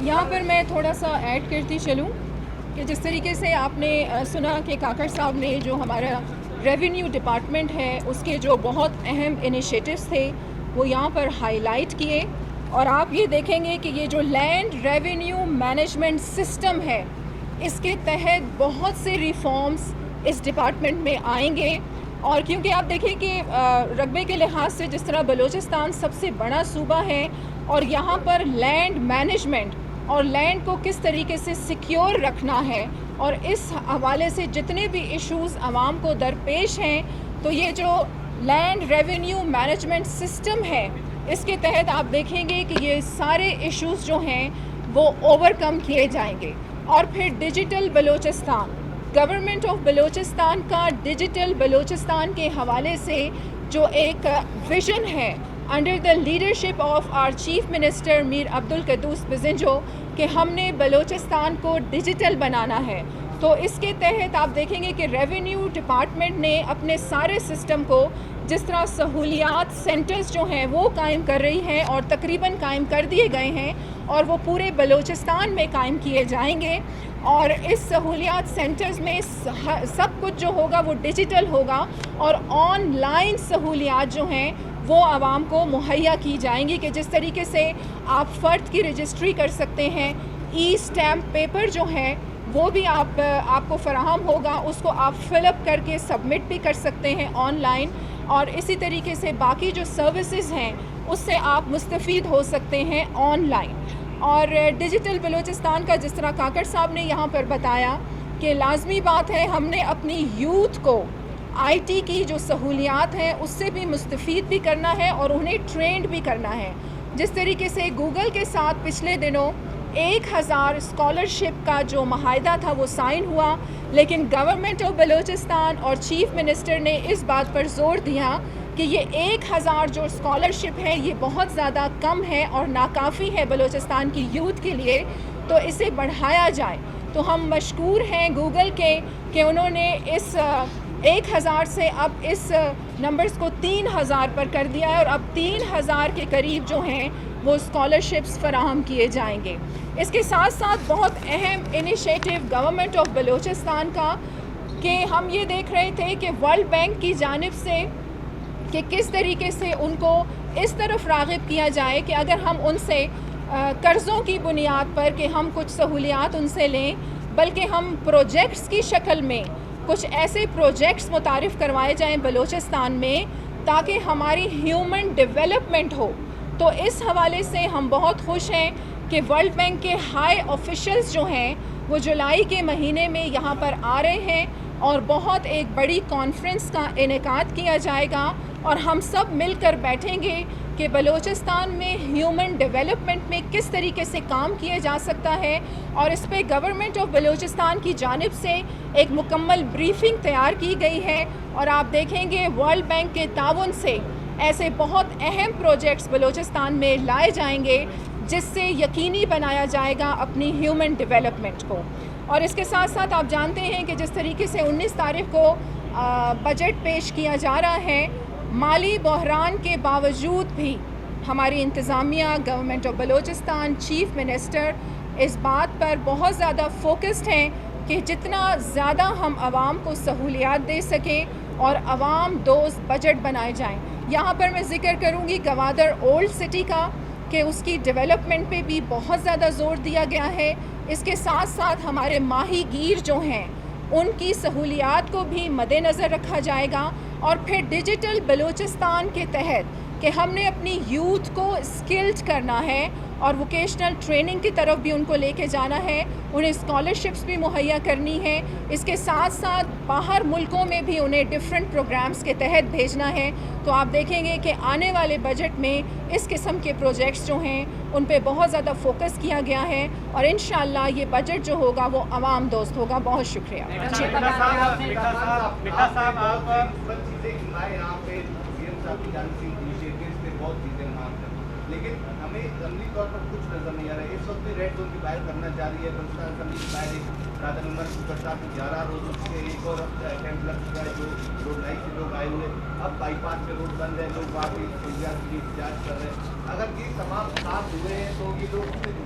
یہاں پر میں تھوڑا سا ایڈ کرتی چلوں کہ جس طریقے سے آپ نے سنا کہ کاکڑ صاحب نے جو ہمارا ریونیو ڈپارٹمنٹ ہے اس کے جو بہت اہم انیشیٹوز تھے وہ یہاں پر ہائی لائٹ کیے، اور آپ یہ دیکھیں گے کہ یہ جو لینڈ ریونیو مینجمنٹ سسٹم ہے اس کے تحت بہت سے ریفارمز اس ڈپارٹمنٹ میں آئیں گے۔ اور کیونکہ آپ دیکھیں کہ رقبے کے لحاظ سے جس طرح بلوچستان سب سے بڑا صوبہ ہے، اور یہاں پر لینڈ مینجمنٹ اور لینڈ کو کس طریقے سے سیکیور رکھنا ہے، اور اس حوالے سے جتنے بھی ایشوز عوام کو درپیش ہیں، تو یہ جو لینڈ ریونیو مینجمنٹ سسٹم ہے اس کے تحت آپ دیکھیں گے کہ یہ سارے ایشوز جو ہیں وہ اوور کم کیے جائیں گے۔ اور پھر digital Balochistan, government of Balochistan کا ڈیجیٹل بلوچستان کے حوالے سے جو ایک ویژن ہے under the leadership of our chief minister Mir Abdul Quddus Bizenjo کہ ہم نے بلوچستان کو ڈیجیٹل بنانا ہے، تو اس کے تحت آپ دیکھیں گے کہ ریونیو ڈپارٹمنٹ نے اپنے سارے سسٹم کو، جس طرح سہولیات سینٹرز جو ہیں وہ قائم کر رہی ہیں اور تقریباً قائم کر دیے گئے ہیں، اور وہ پورے بلوچستان میں قائم کیے جائیں گے، اور اس سہولیات سینٹرز میں سب کچھ جو ہوگا وہ ڈیجیٹل ہوگا، اور آن لائن سہولیات جو ہیں وہ عوام کو مہیا کی جائیں گی، کہ جس طریقے سے آپ فرد کی رجسٹری کر سکتے ہیں، ای اسٹیمپ پیپر جو ہے وہ بھی آپ کو فراہم ہوگا، اس کو آپ فل اپ کر کے سبمٹ بھی کر سکتے ہیں آن لائن، اور اسی طریقے سے باقی جو سروسز ہیں اس سے آپ مستفید ہو سکتے ہیں آن لائن۔ اور ڈیجیٹل بلوچستان کا جس طرح کاکڑ صاحب نے یہاں پر بتایا کہ لازمی بات ہے ہم نے اپنی یوتھ کو آئی ٹی کی جو سہولیات ہیں اس سے بھی مستفید بھی کرنا ہے اور انہیں ٹرینڈ بھی کرنا ہے۔ جس طریقے سے گوگل کے ساتھ پچھلے دنوں 1000 اسکالرشپ کا جو معاہدہ تھا وہ سائن ہوا، لیکن گورنمنٹ آف بلوچستان اور چیف منسٹر نے اس بات پر زور دیا کہ یہ 1000 جو اسکالرشپ ہے یہ بہت زیادہ کم ہے اور ناکافی ہے بلوچستان کی یوتھ کے لیے، تو اسے بڑھایا جائے۔ تو ہم مشکور ہیں گوگل کے کہ انہوں نے اس 1000 سے اب اس نمبرز کو 3000 پر کر دیا ہے، اور اب 3000 کے قریب جو ہیں وہ اسکالرشپس فراہم کیے جائیں گے۔ اس کے ساتھ ساتھ بہت اہم انیشیٹو گورنمنٹ آف بلوچستان کا کہ ہم یہ دیکھ رہے تھے کہ ورلڈ بینک کی جانب سے کہ کس طریقے سے ان کو اس طرف راغب کیا جائے کہ اگر ہم ان سے قرضوں کی بنیاد پر کہ ہم کچھ سہولیات ان سے لیں، بلکہ ہم پروجیکٹس کی شکل میں کچھ ایسے پروجیکٹس متعارف کروائے جائیں بلوچستان میں تاکہ ہماری ہیومن ڈیولپمنٹ ہو۔ تو اس حوالے سے ہم بہت خوش ہیں کہ ورلڈ بینک کے ہائی آفیشلز جو ہیں وہ جولائی کے مہینے میں یہاں پر آ رہے ہیں، اور بہت ایک بڑی کانفرنس کا انعقاد کیا جائے گا، اور ہم سب مل کر بیٹھیں گے کہ بلوچستان میں ہیومن ڈیولپمنٹ میں کس طریقے سے کام کیا جا سکتا ہے، اور اس پہ گورنمنٹ آف بلوچستان کی جانب سے ایک مکمل بریفنگ تیار کی گئی ہے، اور آپ دیکھیں گے ورلڈ بینک کے تعاون سے ایسے بہت اہم پروجیکٹس بلوچستان میں لائے جائیں گے جس سے یقینی بنایا جائے گا اپنی ہیومن ڈیولپمنٹ کو۔ اور اس کے ساتھ ساتھ آپ جانتے ہیں کہ جس طریقے سے 19 تاریخ کو بجٹ پیش کیا جا رہا ہے، مالی بحران کے باوجود بھی ہماری انتظامیہ، government of Balochistan, chief minister اس بات پر بہت زیادہ فوکسڈ ہیں کہ جتنا زیادہ ہم عوام کو سہولیات دے سکیں اور عوام دوست بجٹ بنائے جائیں۔ یہاں پر میں ذکر کروں گی گوادر اولڈ سٹی کا کہ اس کی ڈیولپمنٹ پہ بھی بہت زیادہ زور دیا گیا ہے۔ اس کے ساتھ ساتھ ہمارے ماہی گیر جو ہیں ان کی سہولیات کو بھی مد نظر رکھا جائے گا، اور پھر ڈیجیٹل بلوچستان کے تحت کہ ہم نے اپنی یوتھ کو اسکلڈ کرنا ہے اور ووکیشنل ٹریننگ کی طرف بھی ان کو لے کے جانا ہے، انہیں اسکالرشپس بھی مہیا کرنی ہے، اس کے ساتھ ساتھ باہر ملکوں میں بھی انہیں ڈفرینٹ پروگرامز کے تحت بھیجنا ہے۔ تو آپ دیکھیں گے کہ آنے والے بجٹ میں اس قسم کے پروجیکٹس جو ہیں ان پہ بہت زیادہ فوکس کیا گیا ہے، اور انشاءاللہ یہ بجٹ جو ہوگا وہ عوام دوست ہوگا۔ بہت شکریہ۔ لیکن ہمیں عملی طور پر کچھ نظر نہیں آ رہا ہے۔ اس وقت بھی ریڈ زون کی فائل کرنا جاری ہے، بلوچستان اسمبلی کی فائل راجہ نمبر 11 روزوں سے ایک اور کیمپ لگ چکا ہے جو روڈ لائٹ سے لوگ آئے ہوئے، اب بائی پاس پہ روڈ بند ہے، لوگ واقعی سہولیات کی احتجاج کر رہے ہیں۔ اگر یہ تمام ساتھ ہوئے ہیں تو یہ لوگ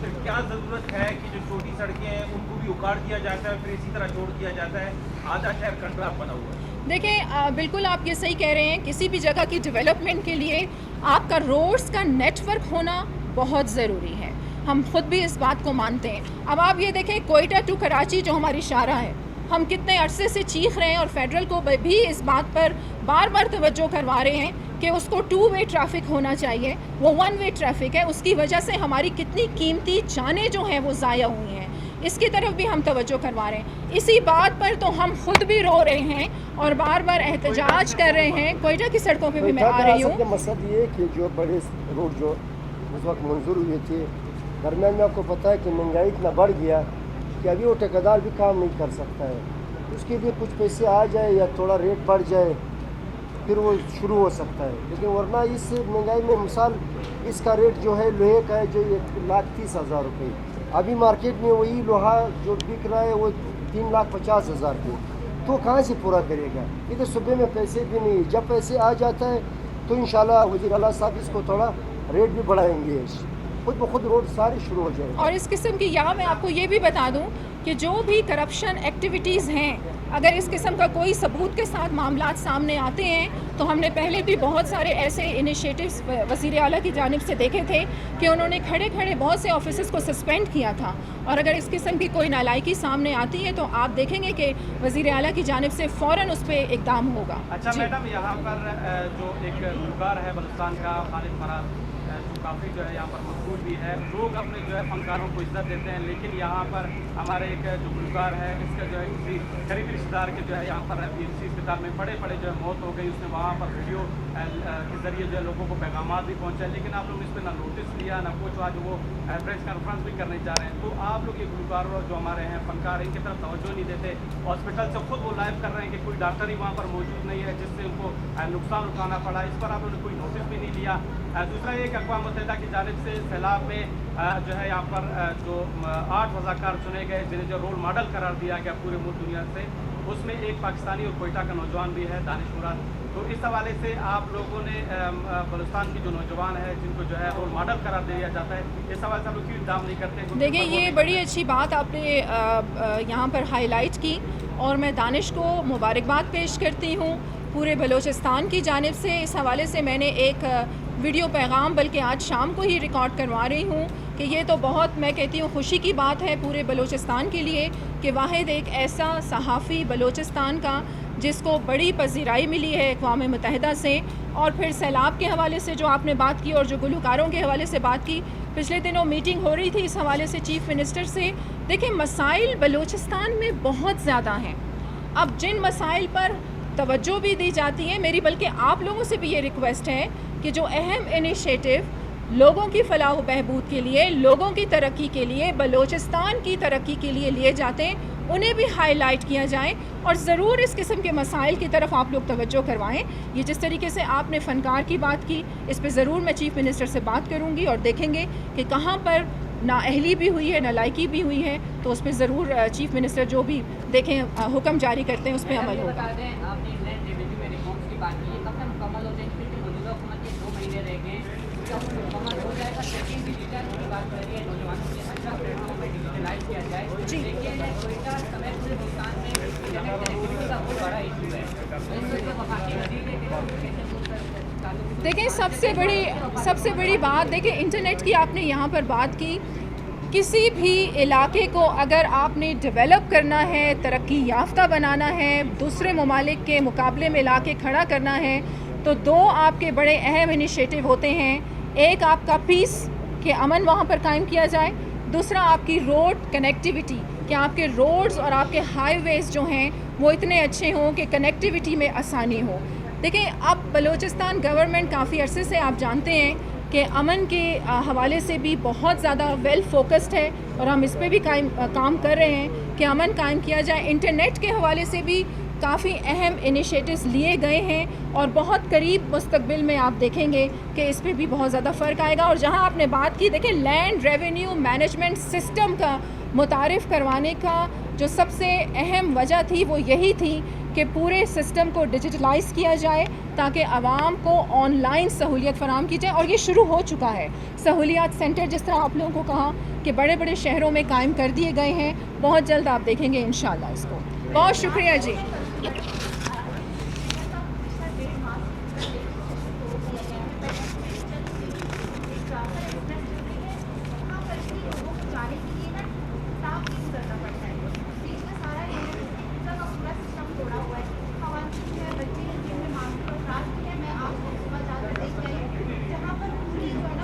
پھر کیا ضرورت ہے کہ جو چھوٹی سڑکیں ہیں ان کو بھی اکاڑ دیا جاتا ہے پھر اسی طرح چھوڑ دیا جاتا ہے؟ آدھا شہر کنڈرا بنا ہوا ہے. دیکھیں بالکل آپ یہ صحیح کہہ رہے ہیں. کسی بھی جگہ کی ڈیولپمنٹ کے لیے آپ کا روڈز کا نیٹ ورک ہونا بہت ضروری ہے. ہم خود بھی اس بات کو مانتے ہیں. اب آپ یہ دیکھیں کوئٹہ ٹو کراچی جو ہماری شاہراہ ہے, ہم کتنے عرصے سے چیخ رہے ہیں اور فیڈرل کو بھی اس بات پر بار بار توجہ کروا رہے ہیں کہ اس کو 2 وے ٹریفک ہونا چاہیے. وہ 1 وے ٹریفک ہے. اس کی وجہ سے ہماری کتنی قیمتی جانیں جو ہیں وہ ضائع ہوئی ہیں. اس کی طرف بھی ہم توجہ کروا رہے ہیں. اسی بات پر تو ہم خود بھی رو رہے ہیں اور بار بار احتجاج کر رہے ہیں. کوئٹہ کی سڑکوں پہ بھی میں آ رہی ہوں. مقصد یہ ہے کہ جو بڑے روڈ جو اس وقت منظور ہوئے تھے, درمیان میں آپ کو پتہ ہے کہ مہنگائی اتنا بڑھ گیا کہ ابھی وہ ٹھیکیدار بھی کام نہیں کر سکتا ہے. اس کے لیے کچھ پیسے آ جائے یا تھوڑا ریٹ بڑھ جائے پھر وہ شروع ہو سکتا ہے. لیکن ورنہ اس مہنگائی میں مثال اس کا ریٹ جو ہے لوہے کا ہے جو 1,30,000 روپئے, ابھی مارکیٹ میں وہی لوہا جو بک رہا ہے وہ 3,50,000 کے. تو کہاں سے پورا کرے گا؟ ادھر صوبے میں پیسے بھی نہیں. جب پیسے آ جاتا ہے تو انشاءاللہ وزیر اعلیٰ صاحب اس کو تھوڑا ریٹ بھی بڑھائیں گے, خود بخود روڈ سارے شروع ہو جائیں. اور اس قسم کی یہاں میں آپ کو یہ بھی بتا دوں کہ جو بھی کرپشن ایکٹیویٹیز ہیں, اگر اس قسم کا کوئی ثبوت کے ساتھ معاملات سامنے آتے ہیں تو ہم نے پہلے بھی بہت سارے ایسے انیشیٹوز وزیر اعلیٰ کی جانب سے دیکھے تھے کہ انہوں نے کھڑے کھڑے بہت سے آفیسز کو سسپینڈ کیا تھا. اور اگر اس قسم کی کوئی نالائکی سامنے آتی ہے تو آپ دیکھیں گے کہ وزیر اعلیٰ کی جانب سے فوراً اس پہ اقدام ہوگا. اچھا میڈم, یہاں پر جو ایک گلوکار ہے بلوچستان کا خالد فراز, جو کافی جو ہے یہاں پر مقبول بھی ہے, لوگ اپنے جو ہے فنکاروں کو عزت دیتے ہیں, لیکن یہاں پر ہمارے ایک جو گلوکار ہے اس کا جو ہے کسی قریبی رشتہ دار کے جو ہے یہاں پر اسی اسپتال میں بڑے جو ہے موت ہو گئی. اس نے وہاں پر ویڈیو کے ذریعے جو ہے لوگوں کو پیغامات بھی پہنچائے, لیکن آپ لوگ اس پہ نہ نوٹس لیا نہ کچھ. آج وہ پریس کانفرنس بھی کرنے جا رہے ہیں, تو آپ لوگ یہ گلوکار جو ہمارے ہیں فنکار ان کی طرف توجہ نہیں دیتے. ہاسپٹل سے خود وہ لائیو کر رہے ہیں کہ کوئی ڈاکٹر ہی وہاں پر موجود نہیں ہے جس سے ان کو نقصان اٹھانا پڑا. اس پر آپ لوگوں نے کوئی نوٹس بھی نہیں لیا. دوسرا یہ کہ اقوام متحدہ کی جانب سے سیلاب میں جو ہے یہاں پر جو 8 رضاکار چنے گئے جنہیں جو رول ماڈل قرار دیا گیا پورے ملک دنیا سے, اس میں ایک پاکستانی اور کوئٹہ کا نوجوان بھی ہے, دانش مراد. تو اس حوالے سے آپ لوگوں نے بلوچستان کی جو نوجوان ہے جن کو جو ہے رول ماڈل قرار دیا جاتا ہے, اس حوالے سے آپ لوگ کیوں اقدام نہیں کرتے؟ دیکھیں یہ بڑی اچھی بات آپ نے یہاں پر ہائی لائٹ کی اور میں دانش کو مبارکباد پیش کرتی ہوں پورے بلوچستان کی جانب سے. اس حوالے سے میں نے ایک ویڈیو پیغام بلکہ آج شام کو ہی ریکارڈ کروا رہی ہوں کہ یہ تو بہت میں کہتی ہوں خوشی کی بات ہے پورے بلوچستان کے لیے کہ واحد ایک ایسا صحافی بلوچستان کا جس کو بڑی پذیرائی ملی ہے اقوام متحدہ سے. اور پھر سیلاب کے حوالے سے جو آپ نے بات کی اور جو گلوکاروں کے حوالے سے بات کی, پچھلے دنوں میٹنگ ہو رہی تھی اس حوالے سے چیف منسٹر سے. دیکھیں مسائل بلوچستان میں بہت زیادہ ہیں. اب جن مسائل پر توجہ بھی دی جاتی ہے, میری بلکہ آپ لوگوں سے بھی یہ ریکویسٹ ہے کہ جو اہم انیشیٹو لوگوں کی فلاح و بہبود کے لیے, لوگوں کی ترقی کے لیے, بلوچستان کی ترقی کے لیے لیے جاتے ہیں انہیں بھی ہائی لائٹ کیا جائے اور ضرور اس قسم کے مسائل کی طرف آپ لوگ توجہ کروائیں. یہ جس طریقے سے آپ نے فنکار کی بات کی, اس پہ ضرور میں چیف منسٹر سے بات کروں گی اور دیکھیں گے کہ کہاں پر نااہلی بھی ہوئی ہے, نالائکی بھی ہوئی ہے, تو اس پہ ضرور چیف منسٹر جو بھی دیکھیں حکم جاری کرتے ہیں اس پہ عمل ہوگا. جی دیکھیں سب سے بڑی بات, دیکھیں انٹرنیٹ کی آپ نے یہاں پر بات کی. کسی بھی علاقے کو اگر آپ نے ڈیولپ کرنا ہے, ترقی یافتہ بنانا ہے, دوسرے ممالک کے مقابلے میں لا کے کھڑا کرنا ہے, تو 2 آپ کے بڑے اہم انیشیٹو ہوتے ہیں. ایک آپ کا پیس کہ امن وہاں پر قائم کیا جائے, دوسرا آپ کی روڈ کنیکٹیویٹی کہ آپ کے روڈز اور آپ کے ہائی ویز جو ہیں وہ اتنے اچھے ہوں کہ کنیکٹیویٹی میں آسانی ہو. دیکھیں اب بلوچستان گورنمنٹ کافی عرصے سے آپ جانتے ہیں کہ امن کے حوالے سے بھی بہت زیادہ ویل فوکسڈ ہے اور ہم اس پہ بھی کام کر رہے ہیں کہ امن قائم کیا جائے. انٹرنیٹ کے حوالے سے بھی کافی اہم انیشیٹوز لیے گئے ہیں اور بہت قریب مستقبل میں آپ دیکھیں گے کہ اس پہ بھی بہت زیادہ فرق آئے گا. اور جہاں آپ نے بات کی, دیکھیں لینڈ ریونیو مینجمنٹ سسٹم کا متعارف کروانے کا جو سب سے اہم وجہ تھی وہ یہی تھی کہ پورے سسٹم کو ڈیجیٹلائز کیا جائے تاکہ عوام کو آن لائن سہولیت فراہم کی جائے، اور یہ شروع ہو چکا ہے۔ سہولیات سینٹر جس طرح آپ لوگوں کو کہا کہ بڑے بڑے شہروں میں قائم کر دیے گئے ہیں، بہت جلد آپ دیکھیں گے انشاءاللہ اس کو۔ بہت شکریہ جی۔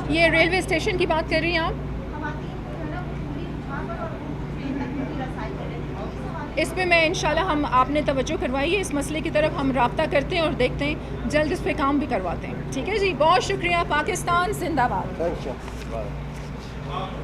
یہ ریلوے اسٹیشن کی بات کر رہی ہیں آپ؟ اس پہ میں انشاءاللہ ہم آپ نے توجہ کروائی ہے، اس مسئلے کی طرف ہم رابطہ کرتے ہیں اور دیکھتے ہیں جلد اس پہ کام بھی کرواتے ہیں۔ ٹھیک ہے جی، بہت شکریہ۔ پاکستان زندہ باد۔ Thank you.